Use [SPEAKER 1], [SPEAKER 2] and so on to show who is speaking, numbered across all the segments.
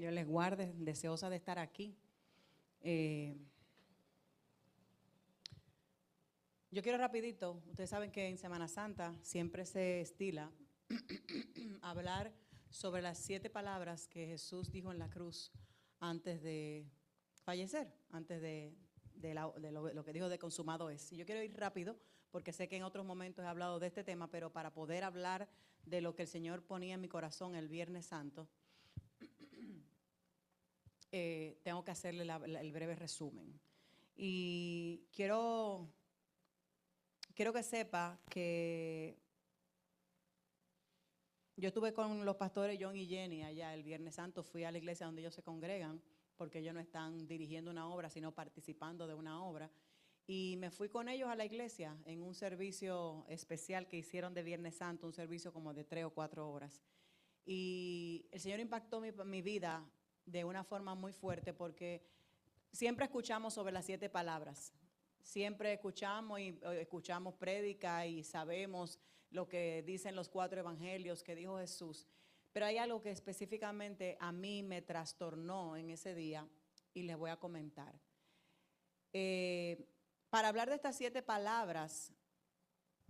[SPEAKER 1] Dios les guarde, deseosa de estar aquí. Yo quiero rapidito, ustedes saben que en Semana Santa siempre se estila hablar sobre las 7 palabras que Jesús dijo en la cruz antes de fallecer, antes de lo que dijo de consumado es. Y yo quiero ir rápido porque sé que en otros momentos he hablado de este tema, pero para poder hablar de lo que el Señor ponía en mi corazón el Viernes Santo, tengo que hacerle el breve resumen. Y quiero que sepa que yo estuve con los pastores John y Jenny allá el Viernes Santo, fui a la iglesia donde ellos se congregan, porque ellos no están dirigiendo una obra, sino participando de una obra. Y me fui con ellos a la iglesia en un servicio especial que hicieron de Viernes Santo, un servicio como de 3 o 4 horas. Y el Señor impactó mi vida de una forma muy fuerte, porque siempre escuchamos sobre las 7 palabras. Siempre escuchamos prédica y sabemos lo que dicen los 4 evangelios que dijo Jesús. Pero hay algo que específicamente a mí me trastornó en ese día y les voy a comentar. Para hablar de estas 7 palabras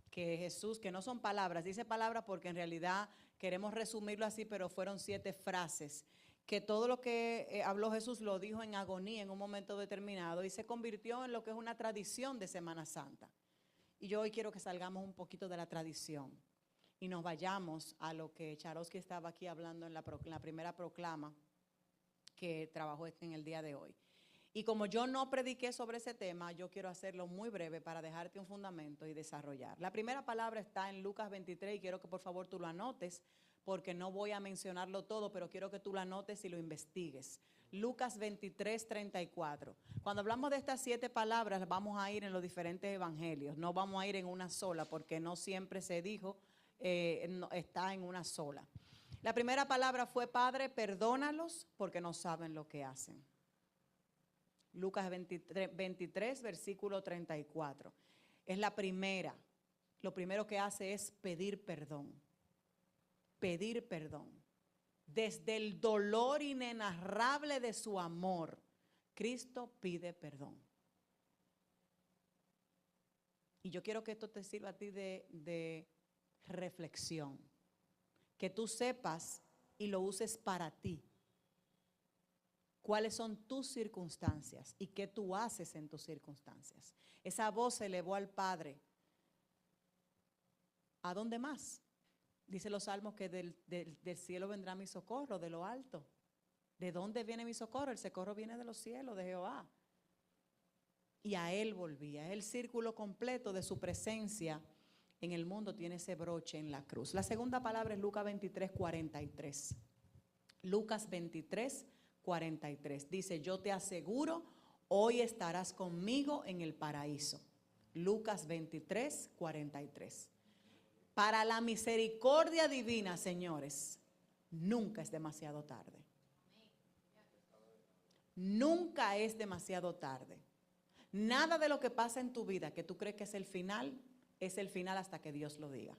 [SPEAKER 1] que Jesús, que no son palabras, dice palabras porque en realidad queremos resumirlo así, pero fueron 7 frases, que todo lo que habló Jesús lo dijo en agonía en un momento determinado y se convirtió en lo que es una tradición de Semana Santa. Y yo hoy quiero que salgamos un poquito de la tradición y nos vayamos a lo que Charosky estaba aquí hablando en la primera proclama que trabajó en el día de hoy. Y como yo no prediqué sobre ese tema, yo quiero hacerlo muy breve para dejarte un fundamento y desarrollar. La primera palabra está en Lucas 23 y quiero que por favor tú lo anotes, porque no voy a mencionarlo todo, pero quiero que tú lo anotes y lo investigues. Lucas 23, 34. Cuando hablamos de estas 7 palabras, vamos a ir en los diferentes evangelios. No vamos a ir en una sola, porque no siempre se dijo, no, está en una sola. La primera palabra fue: Padre, perdónalos porque no saben lo que hacen. Lucas 23, versículo 34. Es la primera. Lo primero que hace es pedir perdón. Pedir perdón. Desde el dolor inenarrable de su amor, Cristo pide perdón. Y yo quiero que esto te sirva a ti de reflexión. Que tú sepas y lo uses para ti. ¿Cuáles son tus circunstancias y qué tú haces en tus circunstancias? Esa voz se elevó al Padre. ¿A dónde más? Dice los salmos que del cielo vendrá mi socorro, de lo alto. ¿De dónde viene mi socorro? El socorro viene de los cielos, de Jehová. Y a Él volvía. El círculo completo de su presencia en el mundo tiene ese broche en la cruz. La segunda palabra es Lucas 23, 43. Lucas 23, 43. Dice: yo te aseguro, hoy estarás conmigo en el paraíso. Lucas 23, 43. Para la misericordia divina, señores, nunca es demasiado tarde. Nunca es demasiado tarde. Nada de lo que pasa en tu vida que tú crees que es el final hasta que Dios lo diga.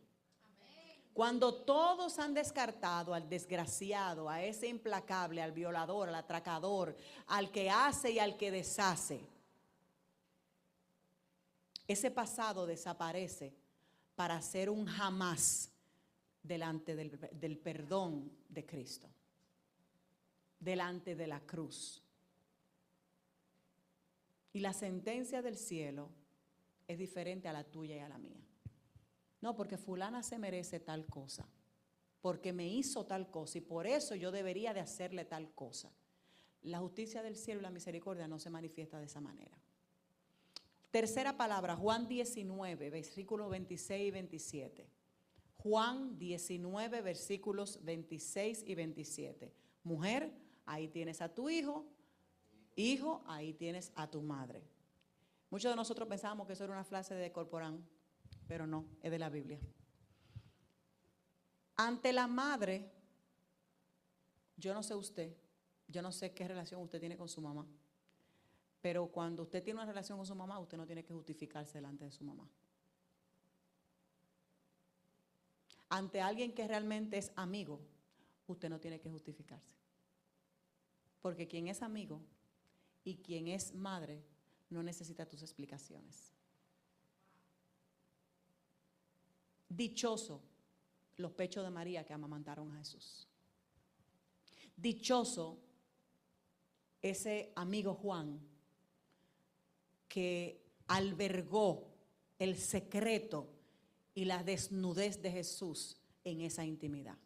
[SPEAKER 1] Cuando todos han descartado al desgraciado, a ese implacable, al violador, al atracador, al que hace y al que deshace, ese pasado desaparece para ser un jamás delante del perdón de Cristo, delante de la cruz. Y la sentencia del cielo es diferente a la tuya y a la mía. No, porque fulana se merece tal cosa, porque me hizo tal cosa y por eso yo debería de hacerle tal cosa. La justicia del cielo y la misericordia no se manifiesta de esa manera. Tercera palabra, Juan 19, versículos 26 y 27. Juan 19, versículos 26 y 27. Mujer, ahí tienes a tu hijo. Hijo, ahí tienes a tu madre. Muchos de nosotros pensábamos que eso era una frase de Corporán, pero no, es de la Biblia. Ante la madre, yo no sé usted, yo no sé qué relación usted tiene con su mamá, pero cuando usted tiene una relación con su mamá, usted no tiene que justificarse delante de su mamá. Ante alguien que realmente es amigo, usted no tiene que justificarse. Porque quien es amigo y quien es madre no necesita tus explicaciones. Dichoso los pechos de María que amamantaron a Jesús. Dichoso ese amigo Juan que albergó el secreto y la desnudez de Jesús en esa intimidad.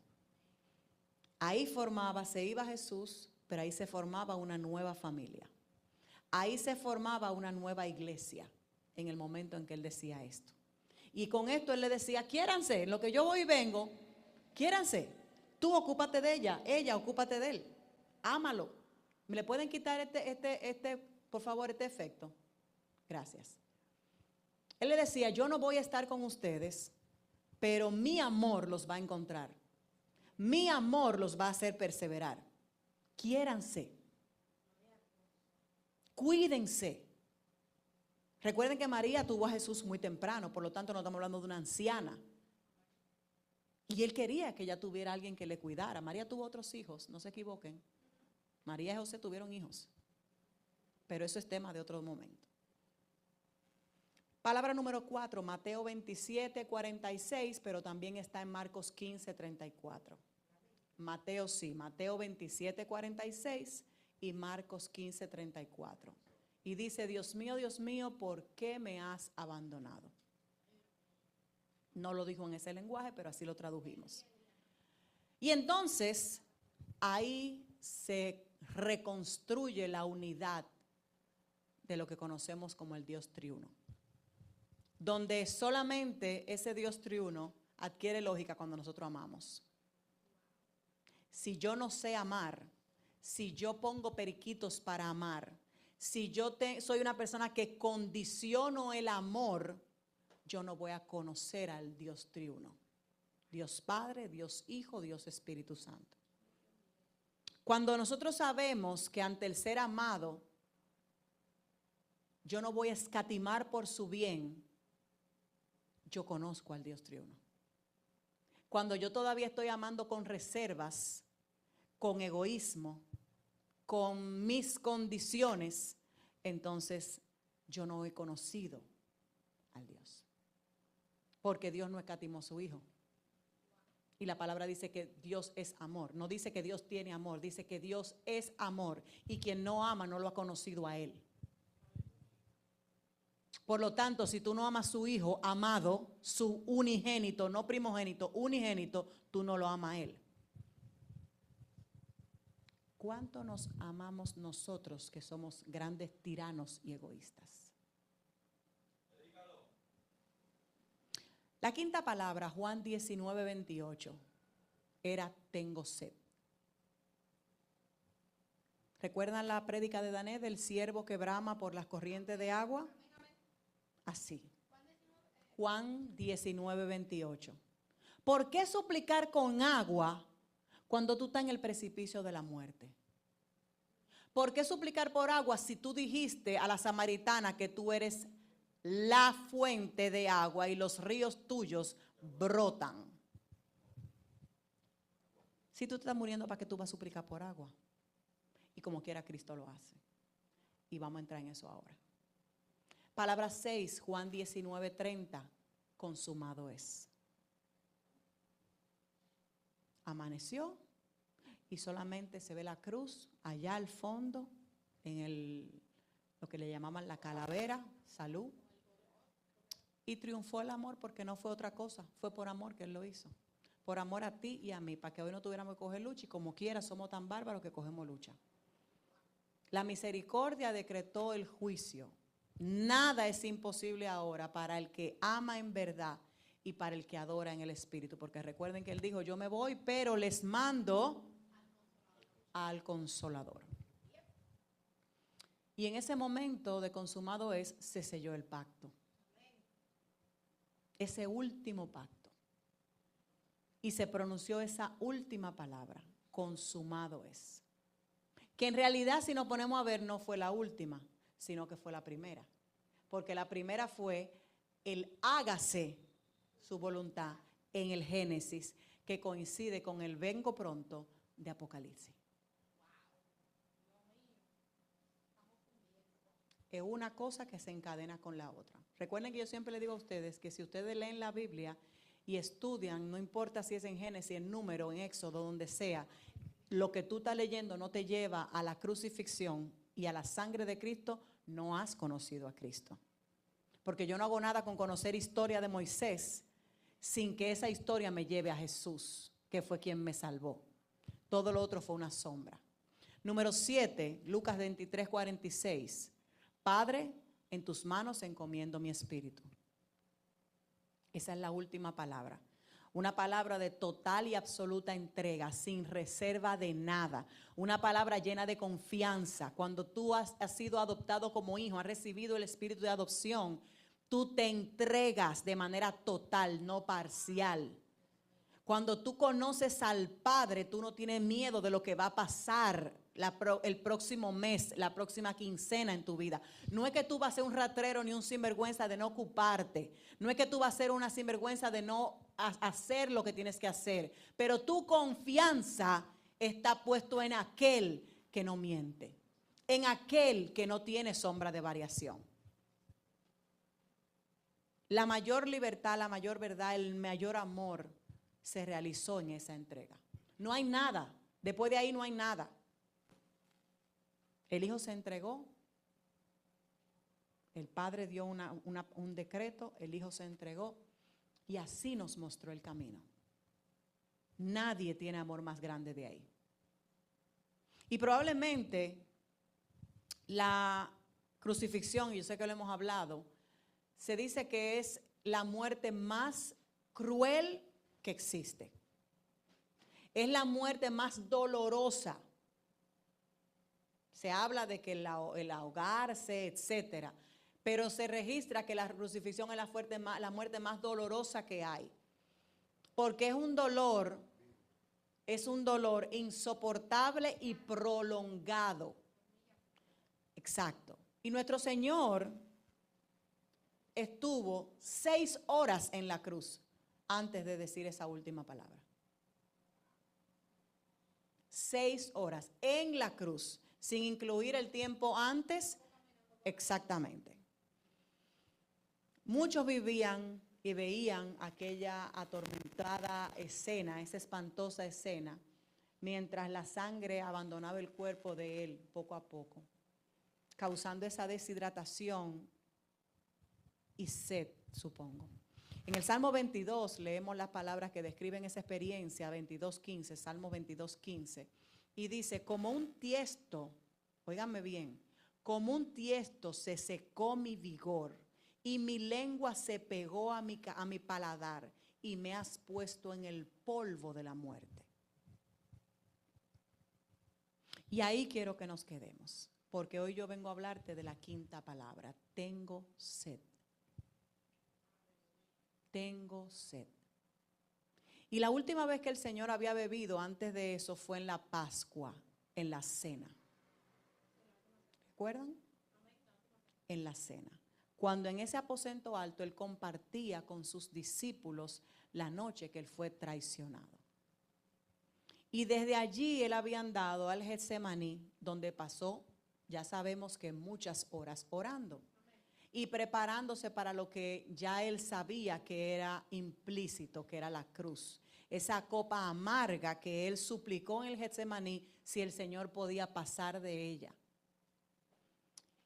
[SPEAKER 1] Ahí se iba Jesús, pero ahí se formaba una nueva familia. Ahí se formaba una nueva iglesia en el momento en que él decía esto. Y con esto él le decía, quiéranse, en lo que yo voy y vengo, quiéranse. Tú ocúpate de ella ocúpate de él. Ámalo. ¿Me le pueden quitar por favor, este efecto? Gracias. Él le decía, yo no voy a estar con ustedes, pero mi amor los va a encontrar. Mi amor los va a hacer perseverar. Quiéranse. Cuídense. Recuerden que María tuvo a Jesús muy temprano, por lo tanto no estamos hablando de una anciana. Y él quería que ella tuviera a alguien que le cuidara. María tuvo otros hijos, no se equivoquen. María y José tuvieron hijos. Pero eso es tema de otro momento. Palabra número 4, Mateo 27, 46, pero también está en Marcos 15, 34. Mateo 27, 46 y Marcos 15, 34. Y dice, Dios mío, ¿por qué me has abandonado? No lo dijo en ese lenguaje, pero así lo tradujimos. Y entonces, ahí se reconstruye la unidad de lo que conocemos como el Dios triuno. Donde solamente ese Dios triuno adquiere lógica cuando nosotros amamos. Si yo no sé amar, si yo pongo periquitos para amar, si yo soy una persona que condiciono el amor, yo no voy a conocer al Dios triuno. Dios Padre, Dios Hijo, Dios Espíritu Santo. Cuando nosotros sabemos que ante el ser amado, yo no voy a escatimar por su bien, yo conozco al Dios triuno. Cuando yo todavía estoy amando con reservas, con egoísmo, con mis condiciones, entonces yo no he conocido al Dios. Porque Dios no escatimó a su Hijo. Y la palabra dice que Dios es amor. No dice que Dios tiene amor, dice que Dios es amor. Y quien no ama no lo ha conocido a Él. Por lo tanto, si tú no amas a su Hijo amado, su unigénito, no primogénito, unigénito, tú no lo amas a Él. ¿Cuánto nos amamos nosotros que somos grandes tiranos y egoístas? La quinta palabra, Juan 19, 28, era tengo sed. ¿Recuerdan la prédica de Dané del siervo que brama por las corrientes de agua? Así. Juan 19, 28. ¿Por qué suplicar con agua cuando tú estás en el precipicio de la muerte? ¿Por qué suplicar por agua si tú dijiste a la samaritana que tú eres la fuente de agua y los ríos tuyos brotan? Si tú te estás muriendo, ¿para qué tú vas a suplicar por agua? Y como quiera Cristo lo hace. Y vamos a entrar en eso ahora. Palabra 6, Juan 19, 30. Consumado es. Amaneció y solamente se ve la cruz allá al fondo, en lo que le llamaban la calavera, salud. Y triunfó el amor porque no fue otra cosa, fue por amor que Él lo hizo. Por amor a ti y a mí, para que hoy no tuviéramos que coger lucha y como quiera somos tan bárbaros que cogemos lucha. La misericordia decretó el juicio. Nada es imposible ahora para el que ama en verdad y para el que adora en el Espíritu. Porque recuerden que Él dijo, yo me voy, pero les mando al Consolador. Y en ese momento de consumado es, se selló el pacto. Ese último pacto. Y se pronunció esa última palabra, consumado es. Que en realidad, si nos ponemos a ver, no fue la última, sino que fue la primera. Porque la primera fue el hágase su voluntad en el Génesis, que coincide con el vengo pronto de Apocalipsis. es una cosa que se encadena con la otra. Recuerden que yo siempre les digo a ustedes que si ustedes leen la Biblia y estudian, no importa si es en Génesis, en Número, en Éxodo, donde sea, lo que tú estás leyendo no te lleva a la crucifixión y a la sangre de Cristo, no has conocido a Cristo. Porque yo no hago nada con conocer historia de Moisés sin que esa historia me lleve a Jesús, que fue quien me salvó. Todo lo otro fue una sombra. Número 7, Lucas 23, 46. Padre, en tus manos encomiendo mi espíritu. Esa es la última palabra. Una palabra de total y absoluta entrega, sin reserva de nada. Una palabra llena de confianza. Cuando tú has sido adoptado como hijo, has recibido el espíritu de adopción, tú te entregas de manera total, no parcial. Cuando tú conoces al Padre, tú no tienes miedo de lo que va a pasar el próximo mes, la próxima quincena en tu vida. No es que tú vas a ser un ratrero ni un sinvergüenza de no ocuparte. No es que tú vas a ser una sinvergüenza de no hacer lo que tienes que hacer. Pero tu confianza está puesto en aquel que no miente, en aquel que no tiene sombra de variación. La mayor libertad, la mayor verdad, el mayor amor se realizó en esa entrega. No hay nada, después de ahí no hay nada. El Hijo se entregó, el Padre dio un decreto, el Hijo se entregó y así nos mostró el camino. Nadie tiene amor más grande de ahí. Y probablemente la crucifixión, y yo sé que lo hemos hablado, se dice que es la muerte más cruel que existe. Es la muerte más dolorosa. Se habla de que el ahogarse, etcétera, pero se registra que la crucifixión es la muerte más dolorosa que hay. Porque es un dolor insoportable y prolongado. Exacto. Y nuestro Señor estuvo 6 horas en la cruz antes de decir esa última palabra. 6 horas en la cruz, sin incluir el tiempo antes. Exactamente. Muchos vivían y veían aquella atormentada escena, esa espantosa escena, mientras la sangre abandonaba el cuerpo de él poco a poco, causando esa deshidratación y sed, supongo. En el Salmo 22 leemos las palabras que describen esa experiencia, 22:15, Salmo 22:15, y dice, como un tiesto, óiganme bien, como un tiesto se secó mi vigor y mi lengua se pegó a mi paladar y me has puesto en el polvo de la muerte. Y ahí quiero que nos quedemos, porque hoy yo vengo a hablarte de la quinta palabra, tengo sed. Tengo sed. Y la última vez que el Señor había bebido antes de eso fue en la Pascua, en la cena. ¿Recuerdan? En la cena. Cuando en ese aposento alto Él compartía con sus discípulos la noche que Él fue traicionado. Y desde allí Él había andado al Getsemaní, donde pasó, ya sabemos que muchas horas orando. Y preparándose para lo que ya él sabía que era implícito, que era la cruz. Esa copa amarga que él suplicó en el Getsemaní si el Señor podía pasar de ella.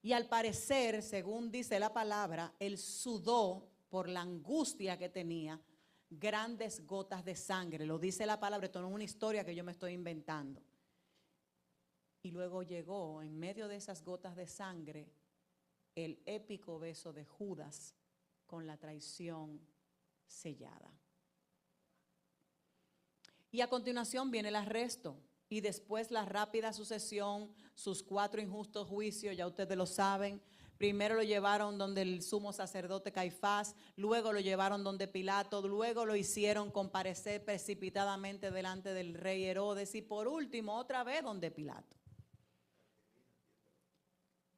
[SPEAKER 1] Y al parecer, según dice la palabra, él sudó por la angustia que tenía grandes gotas de sangre. Lo dice la palabra, esto no es una historia que yo me estoy inventando. Y luego llegó en medio de esas gotas de sangre el épico beso de Judas con la traición sellada. Y a continuación viene el arresto y después la rápida sucesión, sus 4 injustos juicios, ya ustedes lo saben. Primero lo llevaron donde el sumo sacerdote Caifás, luego lo llevaron donde Pilato, luego lo hicieron comparecer precipitadamente delante del rey Herodes y por último otra vez donde Pilato.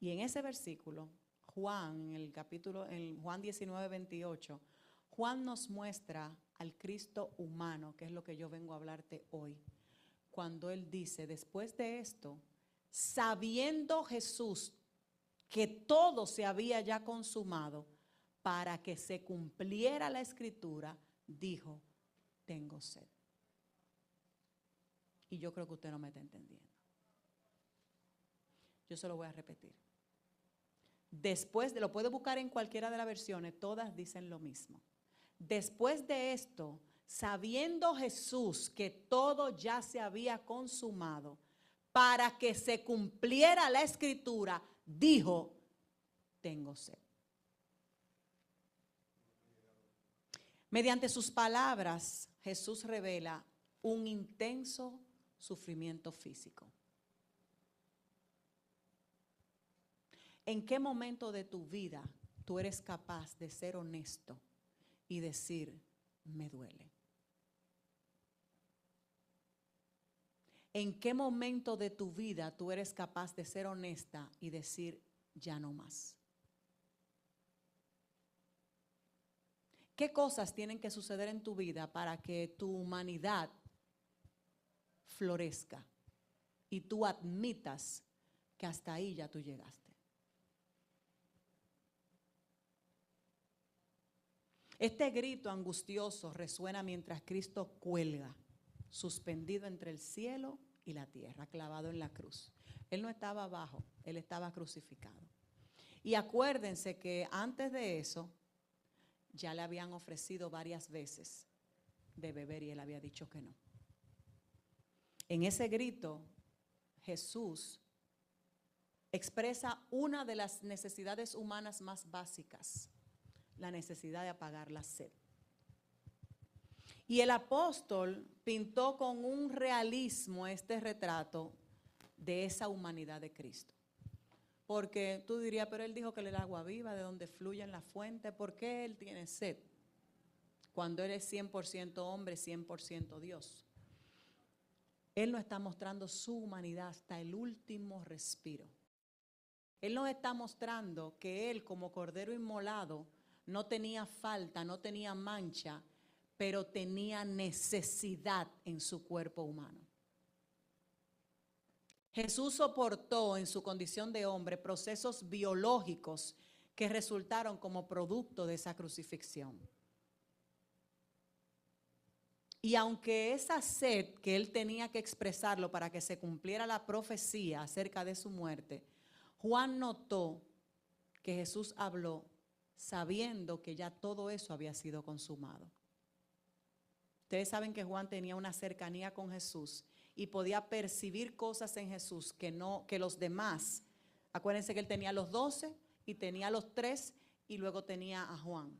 [SPEAKER 1] Y en ese versículo Juan, en Juan 19:28, Juan nos muestra al Cristo humano, que es lo que yo vengo a hablarte hoy. Cuando él dice, después de esto, sabiendo Jesús que todo se había ya consumado, para que se cumpliera la escritura, dijo, tengo sed. Y yo creo que usted no me está entendiendo. Yo se lo voy a repetir. Después de, lo puede buscar en cualquiera de las versiones, todas dicen lo mismo. Después de esto, sabiendo Jesús que todo ya se había consumado, para que se cumpliera la escritura, dijo, tengo sed. Mediante sus palabras, Jesús revela un intenso sufrimiento físico. ¿En qué momento de tu vida tú eres capaz de ser honesto y decir, me duele? ¿En qué momento de tu vida tú eres capaz de ser honesta y decir, ya no más? ¿Qué cosas tienen que suceder en tu vida para que tu humanidad florezca y tú admitas que hasta ahí ya tú llegaste? Este grito angustioso resuena mientras Cristo cuelga, suspendido entre el cielo y la tierra, clavado en la cruz. Él no estaba abajo, él estaba crucificado. Y acuérdense que antes de eso, ya le habían ofrecido varias veces de beber y él había dicho que no. En ese grito, Jesús expresa una de las necesidades humanas más básicas, la necesidad de apagar la sed. Y el apóstol pintó con un realismo este retrato de esa humanidad de Cristo. Porque tú dirías, pero él dijo que él era agua viva, de donde fluye en la fuente. ¿Por qué él tiene sed? Cuando él es 100% hombre, 100% Dios. Él nos está mostrando su humanidad hasta el último respiro. Él nos está mostrando que él, como cordero inmolado, no tenía falta, no tenía mancha, pero tenía necesidad en su cuerpo humano. Jesús soportó en su condición de hombre procesos biológicos que resultaron como producto de esa crucifixión. Y aunque esa sed que él tenía que expresarlo para que se cumpliera la profecía acerca de su muerte, Juan notó que Jesús habló sabiendo que ya todo eso había sido consumado. Ustedes saben que Juan tenía una cercanía con Jesús y podía percibir cosas en Jesús que los demás. Acuérdense que él tenía los 12 y tenía los 3 y luego tenía a Juan.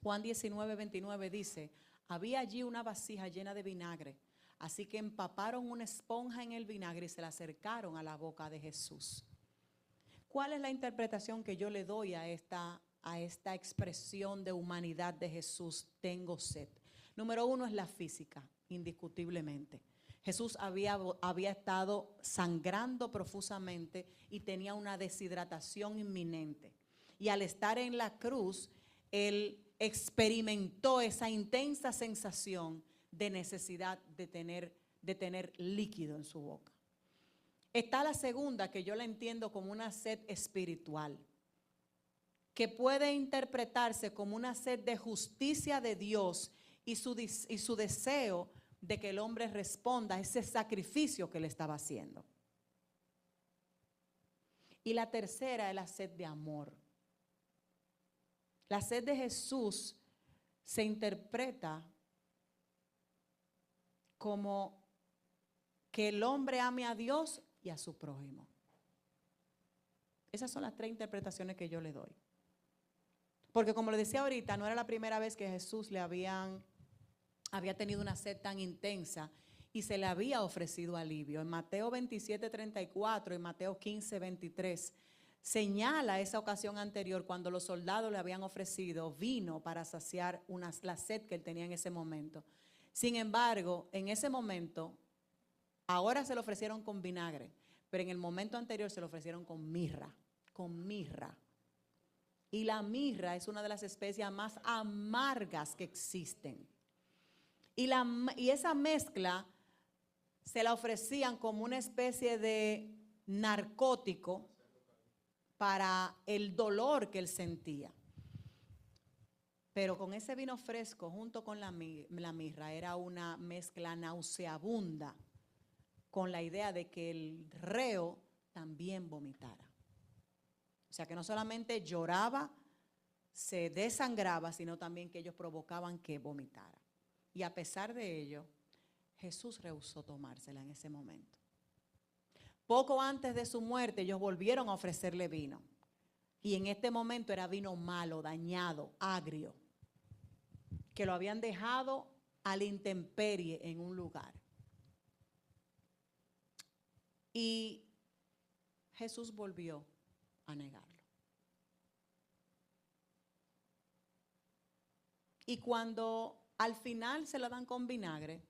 [SPEAKER 1] Juan 19:29 dice, había allí una vasija llena de vinagre, así que empaparon una esponja en el vinagre y se la acercaron a la boca de Jesús. ¿Cuál es la interpretación que yo le doy a esta expresión de humanidad de Jesús? Tengo sed. Número 1 es la física, indiscutiblemente. Jesús había estado sangrando profusamente y tenía una deshidratación inminente. Y al estar en la cruz, él experimentó esa intensa sensación de necesidad de tener líquido en su boca. Está la segunda, que yo la entiendo como una sed espiritual, que puede interpretarse como una sed de justicia de Dios y su deseo de que el hombre responda a ese sacrificio que le estaba haciendo. Y la tercera es la sed de amor. La sed de Jesús se interpreta como que el hombre ame a Dios y a su prójimo. Esas son las 3 interpretaciones que yo le doy. Porque como le decía ahorita, no era la primera vez que Jesús había tenido una sed tan intensa y se le había ofrecido alivio. En Mateo 27:34 y Mateo 15:23 señala esa ocasión anterior cuando los soldados le habían ofrecido vino para saciar la sed que él tenía en ese momento. Sin embargo, en ese momento, ahora se lo ofrecieron con vinagre, pero en el momento anterior se lo ofrecieron con mirra. Y la mirra es una de las especias más amargas que existen. Y esa mezcla se la ofrecían como una especie de narcótico para el dolor que él sentía. Pero con ese vino fresco junto con la mirra era una mezcla nauseabunda con la idea de que el reo también vomitara. O sea que no solamente lloraba, se desangraba, sino también que ellos provocaban que vomitara. Y a pesar de ello, Jesús rehusó tomársela en ese momento. Poco antes de su muerte, ellos volvieron a ofrecerle vino. Y en este momento era vino malo, dañado, agrio, que lo habían dejado a la intemperie en un lugar. Y Jesús volvió a negarlo. Y cuando al final se lo dan con vinagre,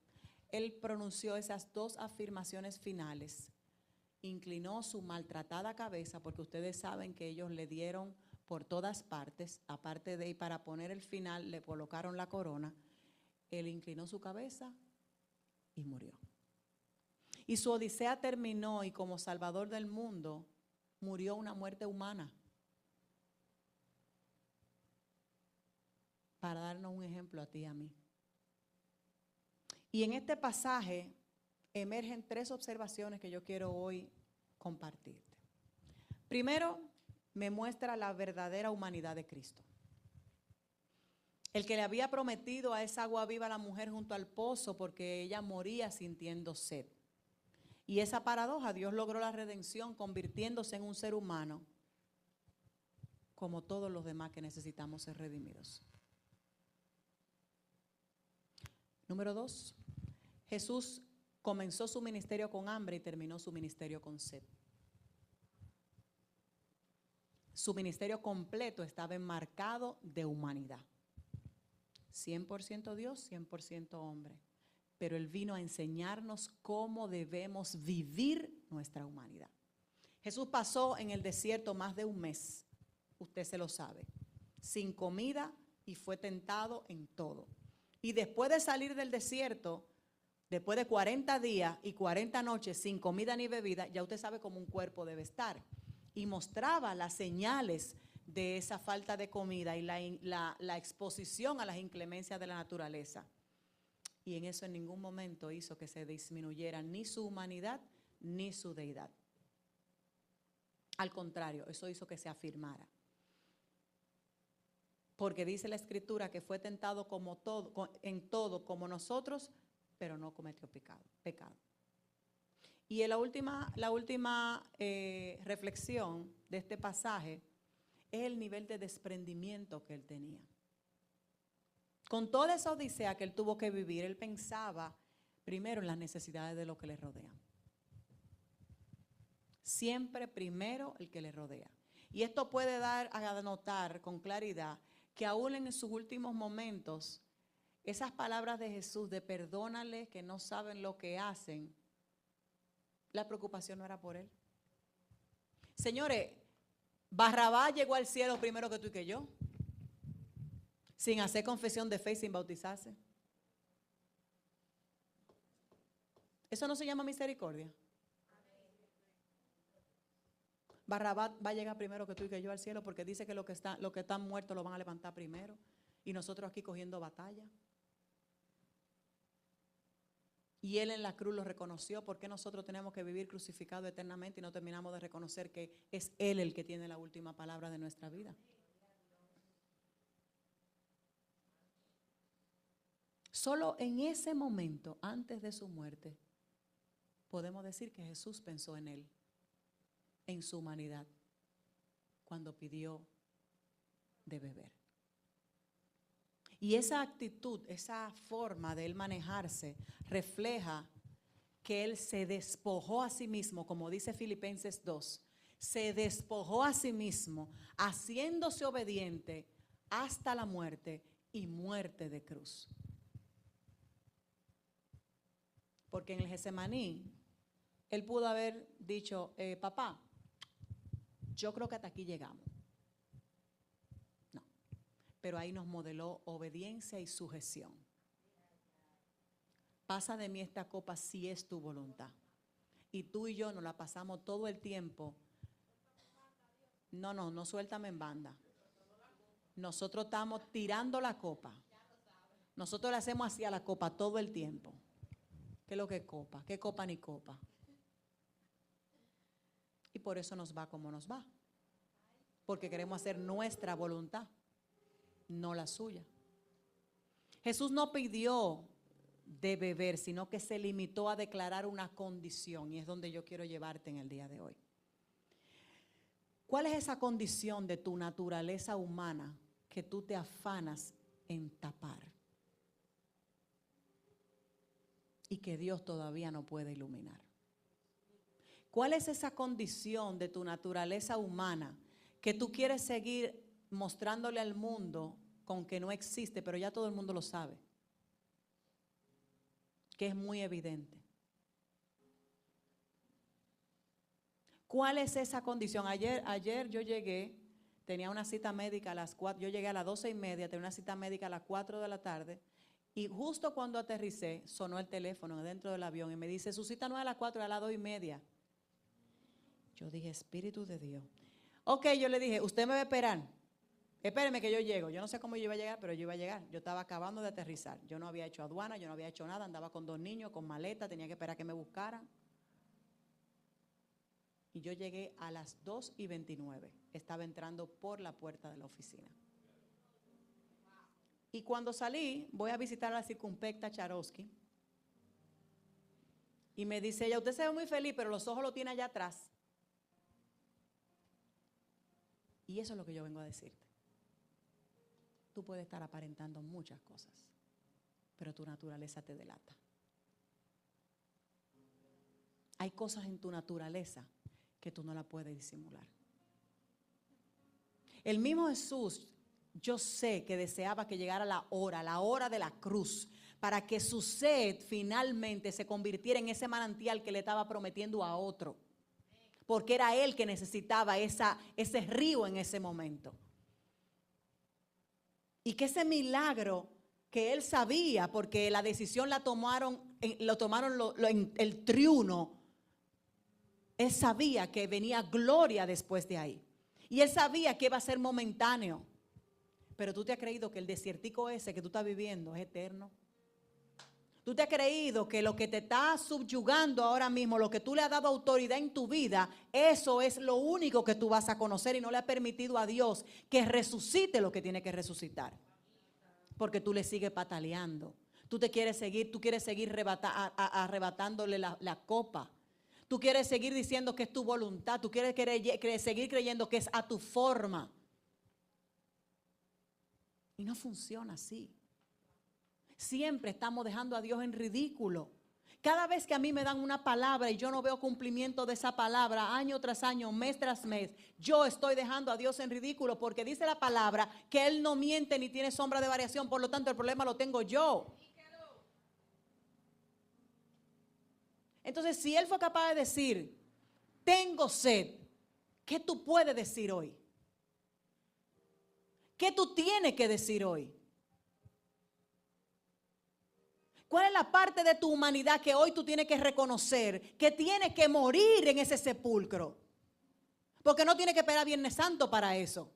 [SPEAKER 1] él pronunció esas dos afirmaciones finales. Inclinó su maltratada cabeza, porque ustedes saben que ellos le dieron por todas partes, aparte de, y para poner el final le colocaron la corona. Él inclinó su cabeza y murió. Y su odisea terminó, y como Salvador del mundo murió una muerte humana para darnos un ejemplo a ti y a mí. Y en este pasaje emergen tres observaciones que yo quiero hoy compartirte. Primero, me muestra la verdadera humanidad de Cristo. El que le había prometido a esa agua viva a la mujer junto al pozo porque ella moría sintiendo sed. Y esa paradoja, Dios logró la redención convirtiéndose en un ser humano como todos los demás que necesitamos ser redimidos. Número 2, Jesús comenzó su ministerio con hambre y terminó su ministerio con sed. Su ministerio completo estaba enmarcado de humanidad. 100% Dios, 100% hombre. Pero Él vino a enseñarnos cómo debemos vivir nuestra humanidad. Jesús pasó en el desierto más de un mes, usted se lo sabe, sin comida, y fue tentado en todo. Y después de salir del desierto, después de 40 días y 40 noches sin comida ni bebida, ya usted sabe cómo un cuerpo debe estar. Y mostraba las señales de esa falta de comida y la exposición a las inclemencias de la naturaleza. Y en eso en ningún momento hizo que se disminuyera ni su humanidad ni su deidad. Al contrario, eso hizo que se afirmara. Porque dice la Escritura que fue tentado en todo como nosotros, pero no cometió pecado. Y en la última reflexión de este pasaje es el nivel de desprendimiento que él tenía. Con toda esa odisea que él tuvo que vivir, él pensaba primero en las necesidades de los que le rodean. Siempre primero el que le rodea. Y esto puede dar a notar con claridad que aún en sus últimos momentos, esas palabras de Jesús de perdónales que no saben lo que hacen, la preocupación no era por él. Señores, Barrabás llegó al cielo primero que tú y que yo, sin hacer confesión de fe y sin bautizarse. ¿Eso no se llama misericordia? Barrabás va a llegar primero que tú y que yo al cielo, porque dice que los que están muertos lo van a levantar primero, y nosotros aquí cogiendo batalla. Y él en la cruz lo reconoció. ¿Por qué nosotros tenemos que vivir crucificados eternamente y no terminamos de reconocer que es él el que tiene la última palabra de nuestra vida? Solo en ese momento, antes de su muerte, podemos decir que Jesús pensó en él, en su humanidad, cuando pidió de beber. Y esa actitud, esa forma de él manejarse, refleja que él se despojó a sí mismo, como dice Filipenses 2, se despojó a sí mismo, haciéndose obediente hasta la muerte y muerte de cruz. Porque en el Getsemaní, él pudo haber dicho, papá, yo creo que hasta aquí llegamos. Pero ahí nos modeló obediencia y sujeción. Pasa de mí esta copa si es tu voluntad. Y tú y yo nos la pasamos todo el tiempo No suéltame en banda. Nosotros estamos tirando la copa. Nosotros le hacemos así a la copa todo el tiempo. ¿Qué es lo que es copa? ¿Qué copa ni copa? Y por eso nos va como nos va. Porque queremos hacer nuestra voluntad, no la suya. Jesús no pidió de beber, sino que se limitó a declarar una condición, y es donde yo quiero llevarte en el día de hoy. ¿Cuál es esa condición de tu naturaleza humana que tú te afanas en tapar y que Dios todavía no puede iluminar? ¿Cuál es esa condición de tu naturaleza humana que tú quieres seguir mostrándole al mundo con que no existe, pero ya todo el mundo lo sabe? Que es muy evidente. ¿Cuál es esa condición? Ayer yo llegué, tenía una cita médica a las 4, yo llegué a las 12:30, tenía una cita médica a las 4 de la tarde, y justo cuando aterricé, sonó el teléfono dentro del avión y me dice, su cita no es a las 4, es a las 2:30. Yo dije, Espíritu de Dios. Ok, yo le dije, usted me va a esperar. Espéreme que yo llego. Yo no sé cómo yo iba a llegar, pero yo iba a llegar. Yo estaba acabando de aterrizar. Yo no había hecho aduana, yo no había hecho nada. Andaba con 2 niños, con maleta, tenía que esperar que me buscaran. Y yo llegué a las 2:29. Estaba entrando por la puerta de la oficina. Y cuando salí, voy a visitar a la circunspecta Charosky. Y me dice ella, usted se ve muy feliz, pero los ojos lo tiene allá atrás. Y eso es lo que yo vengo a decirte. Tú puedes estar aparentando muchas cosas, pero tu naturaleza te delata. Hay cosas en tu naturaleza que tú no la puedes disimular. El mismo Jesús, yo sé que deseaba que llegara la hora de la cruz, para que su sed finalmente se convirtiera en ese manantial que le estaba prometiendo a otro. Porque era él que necesitaba ese río en ese momento. Y que ese milagro que él sabía, porque la decisión lo tomaron en el triuno, él sabía que venía gloria después de ahí. Y él sabía que iba a ser momentáneo. Pero tú te has creído que el desiertico ese que tú estás viviendo es eterno. Tú te has creído que lo que te está subyugando ahora mismo, lo que tú le has dado autoridad en tu vida, eso es lo único que tú vas a conocer, y no le has permitido a Dios que resucite lo que tiene que resucitar. Porque tú le sigues pataleando. Tú quieres seguir arrebatándole la copa. Tú quieres seguir diciendo que es tu voluntad. Tú quieres seguir creyendo que es a tu forma. Y no funciona así. Siempre estamos dejando a Dios en ridículo. Cada vez que a mí me dan una palabra y yo no veo cumplimiento de esa palabra año tras año, mes tras mes, yo estoy dejando a Dios en ridículo, porque dice la palabra que Él no miente ni tiene sombra de variación. Por lo tanto, el problema lo tengo yo. Entonces, si Él fue capaz de decir, tengo sed, ¿qué tú puedes decir hoy? ¿Qué tú tienes que decir hoy? ¿Cuál es la parte de tu humanidad que hoy tú tienes que reconocer que tiene que morir en ese sepulcro? Porque no tienes que esperar Viernes Santo para eso.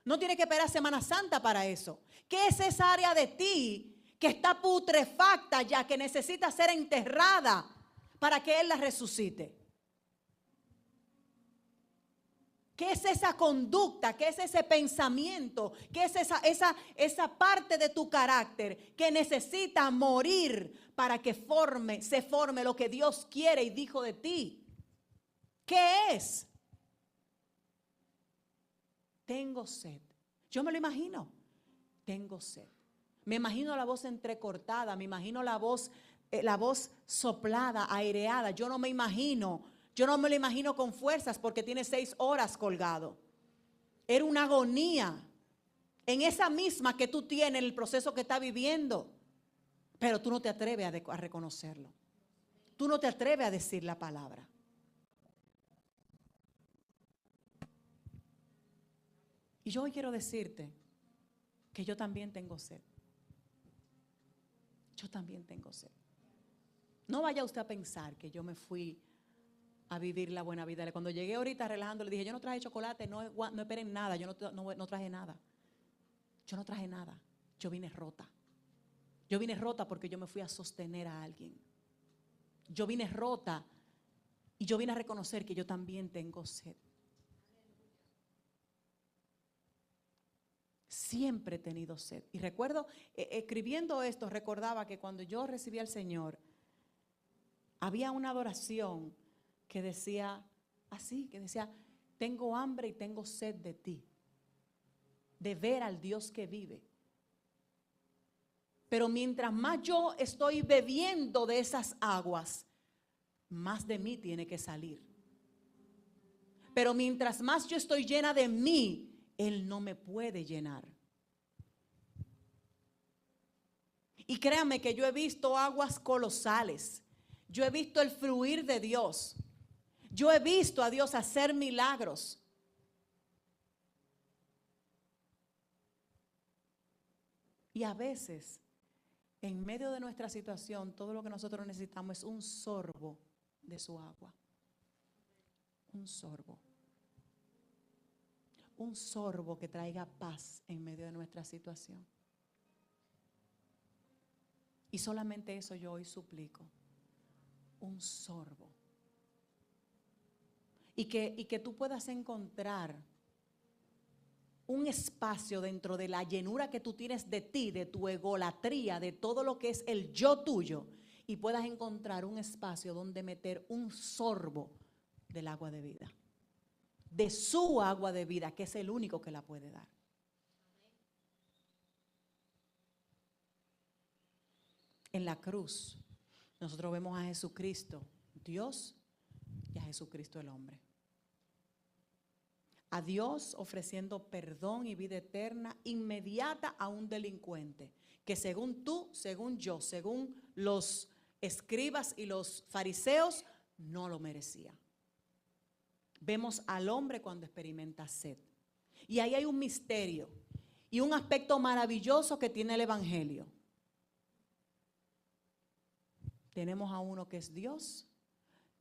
[SPEAKER 1] No tienes que esperar Semana Santa para eso. ¿Qué es esa área de ti que está putrefacta ya, que necesita ser enterrada para que Él la resucite? ¿Qué es esa conducta? ¿Qué es ese pensamiento? ¿Qué es esa parte de tu carácter que necesita morir para que se forme lo que Dios quiere y dijo de ti? ¿Qué es? Tengo sed. Yo me lo imagino. Tengo sed. Me imagino la voz entrecortada, me imagino la voz soplada, aireada. Yo no me lo imagino con fuerzas, porque tiene 6 horas colgado. Era una agonía en esa misma que tú tienes, en el proceso que estás viviendo. Pero tú no te atreves a reconocerlo. Tú no te atreves a decir la palabra. Y yo hoy quiero decirte que yo también tengo sed. Yo también tengo sed. No vaya usted a pensar que yo me fui a vivir la buena vida. Cuando llegué ahorita relajando, le dije, yo no traje chocolate, no esperen nada, yo no traje nada. Yo no traje nada, yo vine rota. Yo vine rota porque yo me fui a sostener a alguien. Yo vine rota y yo vine a reconocer que yo también tengo sed. Siempre he tenido sed. Y recuerdo, escribiendo esto, recordaba que cuando yo recibí al Señor, había una adoración que decía así, que decía, tengo hambre y tengo sed de ti, de ver al Dios que vive. Pero mientras más yo estoy bebiendo de esas aguas, más de mí tiene que salir. Pero mientras más yo estoy llena de mí, Él no me puede llenar. Y créanme que yo he visto aguas colosales. Yo he visto el fluir de Dios. Yo he visto a Dios hacer milagros. Y a veces, en medio de nuestra situación, todo lo que nosotros necesitamos es un sorbo de su agua. Un sorbo. Un sorbo que traiga paz en medio de nuestra situación. Y solamente eso yo hoy suplico. Un sorbo. Y que tú puedas encontrar un espacio dentro de la llenura que tú tienes de ti, de tu egolatría, de todo lo que es el yo tuyo, y puedas encontrar un espacio donde meter un sorbo del agua de vida, de su agua de vida, que es el único que la puede dar. En la cruz nosotros vemos a Jesucristo, Dios, y a Jesucristo el hombre. A Dios ofreciendo perdón y vida eterna inmediata a un delincuente que según tú, según yo, según los escribas y los fariseos, no lo merecía. Vemos al hombre cuando experimenta sed. Y ahí hay un misterio y un aspecto maravilloso que tiene el Evangelio. Tenemos a uno que es Dios,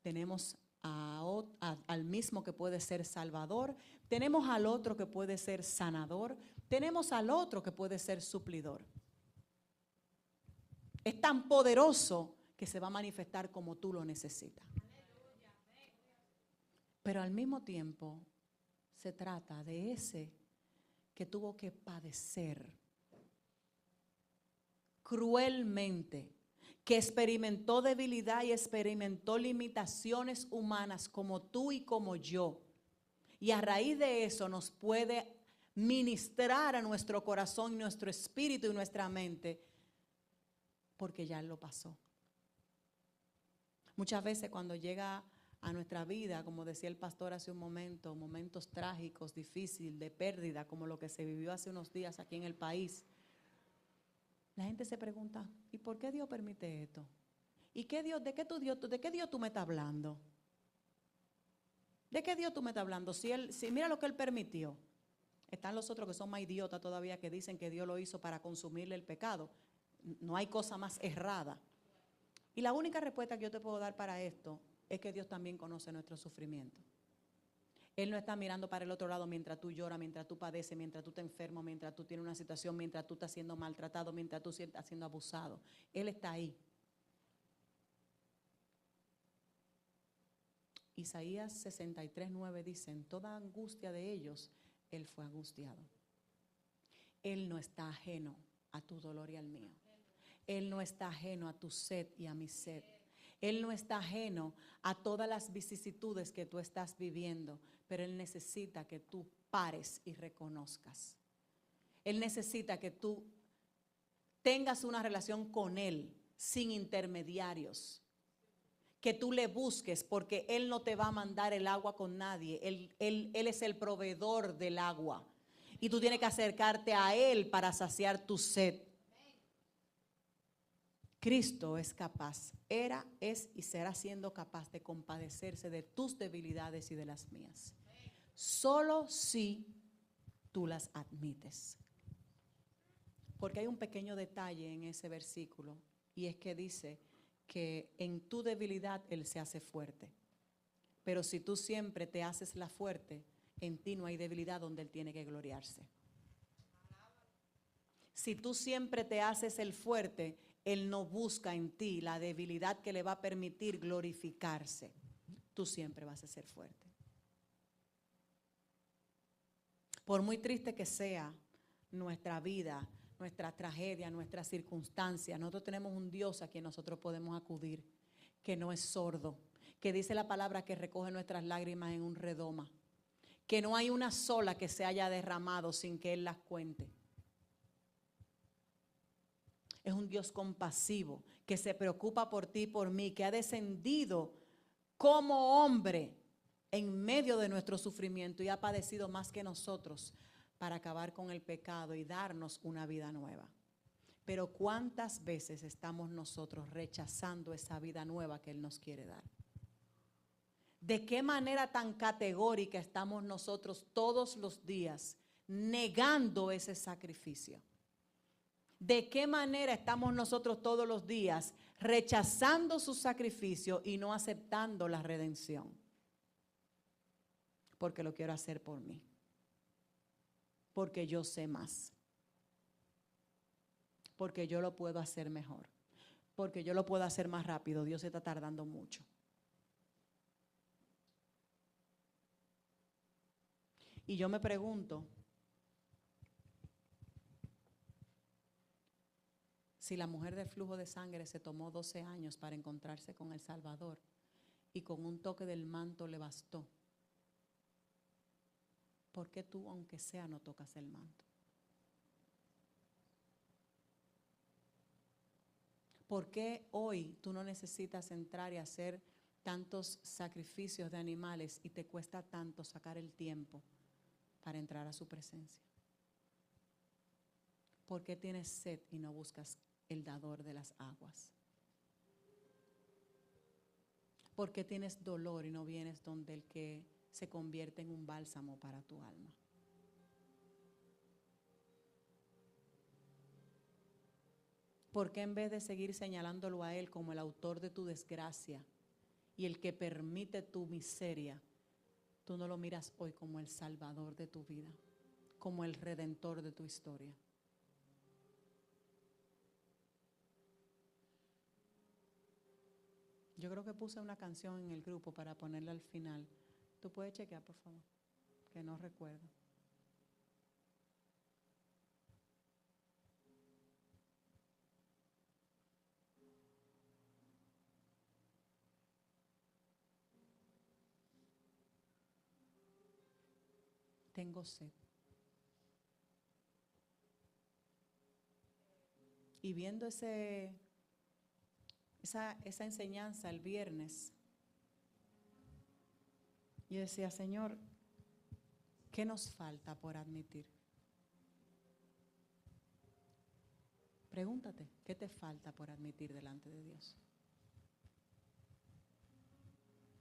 [SPEAKER 1] tenemos al mismo que puede ser salvador, tenemos al otro que puede ser sanador, tenemos al otro que puede ser suplidor. Es tan poderoso que se va a manifestar como tú lo necesitas. Pero al mismo tiempo se trata de ese que tuvo que padecer cruelmente, que experimentó debilidad y experimentó limitaciones humanas como tú y como yo. Y a raíz de eso nos puede ministrar a nuestro corazón, nuestro espíritu y nuestra mente, porque ya Él lo pasó. Muchas veces cuando llega a nuestra vida, como decía el pastor hace un momento, momentos trágicos, difíciles, de pérdida, como lo que se vivió hace unos días aquí en el país, la gente se pregunta, ¿y por qué Dios permite esto? ¿Y qué Dios, de qué Dios tú me estás hablando? ¿De qué Dios tú me estás hablando? Si mira lo que Él permitió. Están los otros que son más idiotas todavía, que dicen que Dios lo hizo para consumirle el pecado. No hay cosa más errada. Y la única respuesta que yo te puedo dar para esto es que Dios también conoce nuestro sufrimiento. Él no está mirando para el otro lado mientras tú lloras, mientras tú padeces, mientras tú te enfermas, mientras tú tienes una situación, mientras tú estás siendo maltratado, mientras tú estás siendo abusado. Él está ahí. Isaías 63:9 dice, en toda angustia de ellos, Él fue angustiado. Él no está ajeno a tu dolor y al mío. Él no está ajeno a tu sed y a mi sed. Él no está ajeno a todas las vicisitudes que tú estás viviendo, pero Él necesita que tú pares y reconozcas. Él necesita que tú tengas una relación con Él sin intermediarios. Que tú le busques, porque Él no te va a mandar el agua con nadie. Él es el proveedor del agua. Y tú tienes que acercarte a Él para saciar tu sed. Cristo es capaz, era, es y será siendo capaz de compadecerse de tus debilidades y de las mías. Solo si tú las admites. Porque hay un pequeño detalle en ese versículo, y es que dice que en tu debilidad Él se hace fuerte. Pero si tú siempre te haces la fuerte, en ti no hay debilidad donde Él tiene que gloriarse. Si tú siempre te haces el fuerte, Él no busca en ti la debilidad que le va a permitir glorificarse. Tú siempre vas a ser fuerte. Por muy triste que sea nuestra vida, nuestra tragedia, nuestras circunstancias, nosotros tenemos un Dios a quien nosotros podemos acudir, que no es sordo, que dice la palabra que recoge nuestras lágrimas en un redoma, que no hay una sola que se haya derramado sin que Él las cuente. Es un Dios compasivo, que se preocupa por ti y por mí, que ha descendido como hombre en medio de nuestro sufrimiento y ha padecido más que nosotros para acabar con el pecado y darnos una vida nueva. Pero ¿cuántas veces estamos nosotros rechazando esa vida nueva que Él nos quiere dar? ¿De qué manera tan categórica estamos nosotros todos los días negando ese sacrificio? ¿De qué manera estamos nosotros todos los días rechazando su sacrificio y no aceptando la redención? Porque lo quiero hacer por mí. Porque yo sé más. Porque yo lo puedo hacer mejor. Porque yo lo puedo hacer más rápido. Dios se está tardando mucho. Y yo me pregunto, si la mujer del flujo de sangre se tomó 12 años para encontrarse con el Salvador y con un toque del manto le bastó, ¿por qué tú, aunque sea, no tocas el manto? ¿Por qué hoy tú no necesitas entrar y hacer tantos sacrificios de animales y te cuesta tanto sacar el tiempo para entrar a su presencia? ¿Por qué tienes sed y no buscas el dador de las aguas? ¿Por qué tienes dolor y no vienes donde el que se convierte en un bálsamo para tu alma? ¿Por qué en vez de seguir señalándolo a Él como el autor de tu desgracia y el que permite tu miseria, tú no lo miras hoy como el Salvador de tu vida, como el Redentor de tu historia? Yo creo que puse una canción en el grupo para ponerla al final. ¿Tú puedes chequear, por favor? Que no recuerdo. Tengo sed. Y viendo esa enseñanza el viernes, yo decía, Señor, ¿qué nos falta por admitir? Pregúntate, ¿qué te falta por admitir delante de Dios?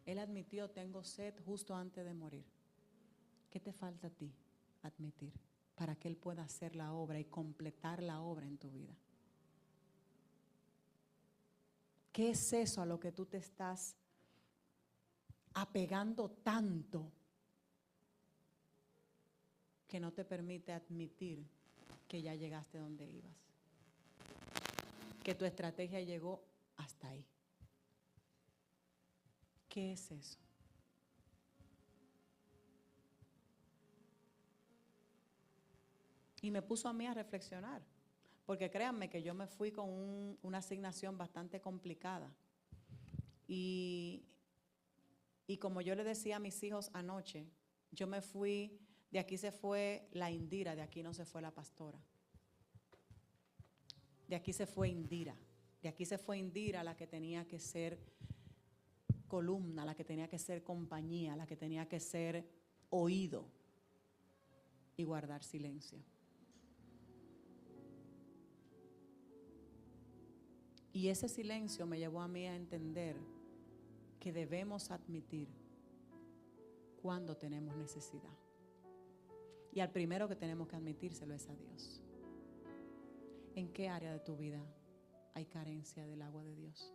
[SPEAKER 1] Él admitió, tengo sed justo antes de morir. ¿Qué te falta a ti admitir para que Él pueda hacer la obra y completar la obra en tu vida? ¿Qué es eso a lo que tú te estás apegando tanto que no te permite admitir que ya llegaste donde ibas? Que tu estrategia llegó hasta ahí. ¿Qué es eso? Y me puso a mí a reflexionar, porque créanme que yo me fui con una asignación bastante complicada. Y como yo le decía a mis hijos anoche, yo me fui, de aquí se fue la Indira, de aquí no se fue la pastora. De aquí se fue Indira. De aquí se fue Indira, la que tenía que ser columna, la que tenía que ser compañía, la que tenía que ser oído y guardar silencio. Y ese silencio me llevó a mí a entender que debemos admitir cuando tenemos necesidad. Y al primero que tenemos que admitírselo es a Dios. ¿En qué área de tu vida hay carencia del agua de Dios?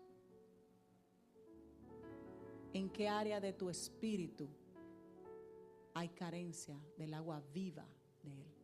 [SPEAKER 1] ¿En qué área de tu espíritu hay carencia del agua viva de Él?